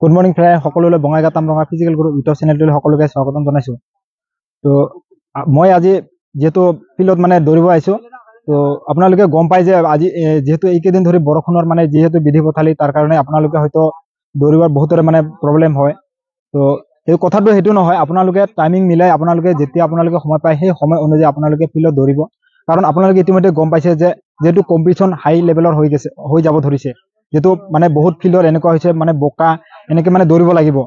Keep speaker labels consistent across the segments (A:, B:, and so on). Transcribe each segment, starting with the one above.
A: Good morning friend, সকলোলৈ Bongaigaon Tamranga physical group YouTube চেনেলটোলৈ সকলোকে স্বাগতম জনাইছোঁ। তো মই আজি যেহেতু ফিল্ডত মানে দৌৰিব আহিছোঁ, তো আপোনালোকে গম পাই যে আজি যেহেতু এইকেইদিন ধৰি বৰষুণৰ মানে যিহেতু বিধি পথালি, তাৰ কাৰণে আপোনালোকে হয়তো দৌৰিবৰ বহুতৰে মানে প্ৰব্লেম হয়। তো এই কথাটো সেইটো নহয়, আপোনালোকে টাইমিং মিলাই আপোনালোকে যেতিয়া আপোনালোকে সময় পায় সেই সময় অনুযায়ী আপোনালোকে ফিল্ডত দৌৰিব। কাৰণ আপোনালোকে ইতিমধ্যে গম পাইছে যে যেহেতু কম্পিটিশ্যন হাই লেভেলৰ হৈ যাব ধৰিছে, যেহেতু মানে বহুত ফিল্ডত এনেকুৱা হৈছে মানে বোকা এনেকৈ মানে দৌৰিব লাগিব।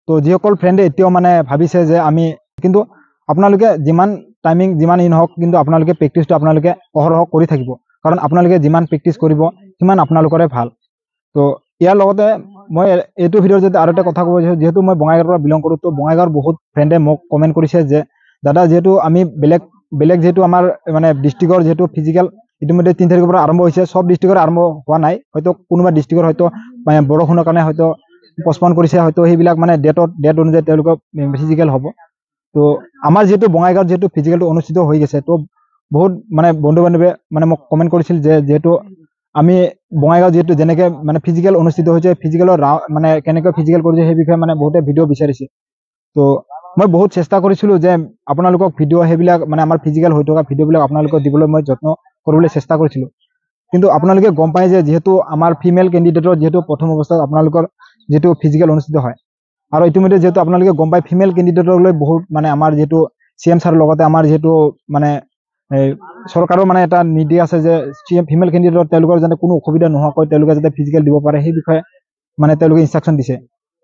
A: তো যিসকল ফ্ৰেণ্ডে এতিয়াও মানে ভাবিছে যে আমি, কিন্তু আপোনালোকে যিমান টাইমিং যিমান নহওক, কিন্তু আপোনালোকে প্ৰেক্টিছটো আপোনালোকে অহৰহ কৰি থাকিব। কাৰণ আপোনালোকে যিমান প্ৰেক্টিছ কৰিব সিমান আপোনালোকৰে ভাল। তো ইয়াৰ লগতে মই এইটো ভিডিঅ'ৰ যদি আৰু এটা কথা ক'ব বিচাৰোঁ, যিহেতু মই বঙাইগাঁৱৰ পৰা বিলং কৰোঁ, তো বঙাইগাঁৱৰ বহুত ফ্ৰেণ্ডে মোক কমেণ্ট কৰিছে যে দাদা, যিহেতু আমি বেলেগ যিহেতু আমাৰ মানে ডিষ্ট্ৰিক্টৰ যিহেতু ফিজিকেল ইতিমধ্যে 3 তাৰিখৰ পৰা আৰম্ভ হৈছে, সব ডিষ্ট্ৰিক্টৰ আৰম্ভ হোৱা নাই, হয়তো কোনোবা ডিষ্ট্ৰিক্টৰ হয়তো বৰষুণৰ কাৰণে হয়তো পষ্টপন কৰিছে, হয়তো সেইবিলাক মানে ডেট অনুযায়ী তেওঁলোকৰ ফিজিকেল হ'ব। তো আমাৰ যিহেতু বঙাইগাঁৱত যিহেতু ফিজিকেলটো অনুষ্ঠিত হৈ গৈছে, তো বহুত মানে বন্ধু বান্ধৱে মানে মোক কমেণ্ট কৰিছিল যে যিহেতু আমি বঙাইগাঁৱত যিহেতু যেনেকৈ মানে ফিজিকেল অনুষ্ঠিত হৈছে, ফিজিকেলৰ মানে কেনেকৈ ফিজিকেল কৰিছে সেই বিষয়ে মানে বহুতে ভিডিঅ' বিচাৰিছে। তো মই বহুত চেষ্টা কৰিছিলোঁ যে আপোনালোকক ভিডিঅ' সেইবিলাক মানে আমাৰ ফিজিকেল হৈ থকা ভিডিঅ'বিলাক আপোনালোকক দিবলৈ মই যত্ন কৰিবলৈ চেষ্টা কৰিছিলোঁ। কিন্তু আপোনালোকে গম পায় যে যিহেতু আমাৰ ফিমেল কেণ্ডিডেটৰ যিহেতু প্ৰথম অৱস্থাত আপোনালোকৰ যিহেতু ফিজিকেল অনুষ্ঠিত হয়, আৰু ইতিমধ্যে যিহেতু আপোনালোকে গম পায় ফিমেল কেণ্ডিডেটলৈ বহুত মানে আমাৰ যিহেতু CM ছাৰৰ লগতে আমাৰ যিহেতু মানে চৰকাৰৰ মানে এটা নিৰ্দেশ আছে যে ফিমেল কেণ্ডিডেটৰ তেওঁলোকৰ যাতে কোনো অসুবিধা নোহোৱাকৈ তেওঁলোকে যাতে ফিজিকেল দিব পাৰে, সেই বিষয়ে মানে তেওঁলোকে ইনষ্ট্ৰাকশ্যন দিছে।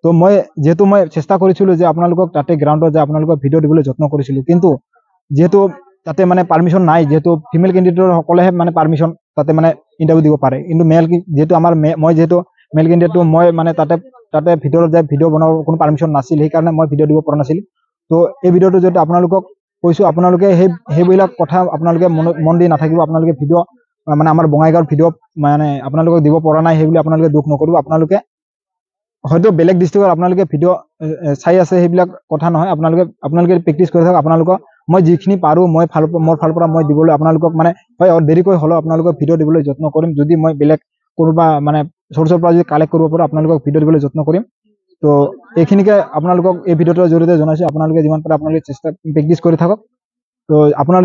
A: তো মই চেষ্টা কৰিছিলোঁ যে আপোনালোকক তাতে গ্ৰাউণ্ডত যে আপোনালোকক ভিডিঅ' দিবলৈ যত্ন কৰিছিলোঁ, কিন্তু যিহেতু তাতে মানে পাৰ্মিশ্যন নাই, যিহেতু ফিমেল কেণ্ডিডেটৰ সকলেহে মানে পাৰ্মিশ্যন তাতে মানে ইণ্টাৰভিউ দিব পাৰে, কিন্তু যিহেতু আমাৰ মই যিহেতু মেল কেণ্ডিডেটটো মই মানে তাতে ভিতৰত যায় ভিডিঅ' বনাব কোনো পাৰ্মিশ্যন নাছিল, সেইকাৰণে মই ভিডিঅ' দিব পৰা নাছিল। তো এই ভিডিঅ'টো যদি আপোনালোকক কৈছোঁ, আপোনালোকে সেইবিলাক কথা আপোনালোকে মন দি নাথাকিব। আপোনালোকে ভিডিঅ' মানে আমাৰ বঙাইগাঁৱৰ ভিডিঅ' মানে আপোনালোকক দিব পৰা নাই সেইবুলি আপোনালোকে দুখ নকৰিব। আপোনালোকে হয়তো বেলেগ ডিষ্ট্ৰিক্টত আপোনালোকে ভিডিঅ' চাই আছে, সেইবিলাক কথা নহয়। আপোনালোকে প্ৰেক্টিছ কৰি থাকক। আপোনালোকক মই যিখিনি পাৰোঁ মোৰ ফালৰ পৰা মই দিবলৈ আপোনালোকক মানে হয় দেৰিকৈ হ'লেও আপোনালোকক ভিডিঅ' দিবলৈ যত্ন কৰিম। যদি মই বেলেগ কোনোবা মানে চ'ৰ্চৰ পৰা যদি কালেক্ট কৰিব পাৰোঁ, আপোনালোকক ভিডিঅ' দিবলৈ যত্ন কৰিম। তো এইখিনিকে আপোনালোকক এই ভিডিঅ'টোৰ জৰিয়তে জনাইছোঁ। আপোনালোকে যিমান পাৰে আপোনালোকে প্ৰেক্টিছ কৰি থাকক। তো আপোনাৰ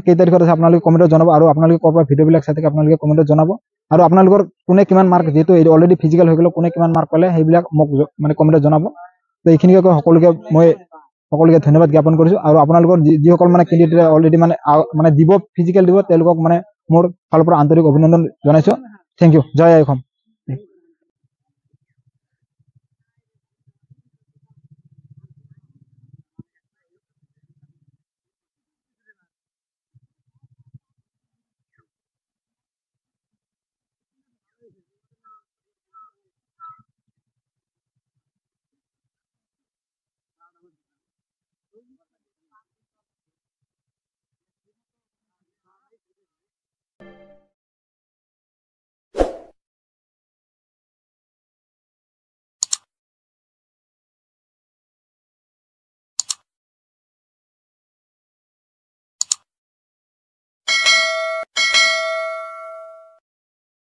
A: কেই তাৰিখত আছে আপোনালোকে কমেণ্টত জনাব, আৰু আপোনালোকে ক'ৰ পৰা ভিডিঅ'বিলাক চাই থাকে আপোনালোকে কমেণ্টত জনাব। আৰু আপোনালোকৰ কোনে কিমান মাৰ্ক, যিহেতু অলৰেডি ফিজিকেল হৈ গ'ল, কোনে কিমান মাৰ্ক পালে সেইবিলাক মোক মানে কমেণ্টত জনাব। তো এইখিনিকে কৈ সকলোকে ধন্যবাদ জ্ঞাপন কৰিছোঁ। আৰু আপোনালোকৰ যিসকল মানে কেণ্ডিডেটে অলৰেডি মানে দিব ফিজিকেল দিব, তেওঁলোকক মানে মোৰ ফালৰ পৰা আন্তৰিক অভিনন্দন জনাইছোঁ। Thank you. জয় আই অসম।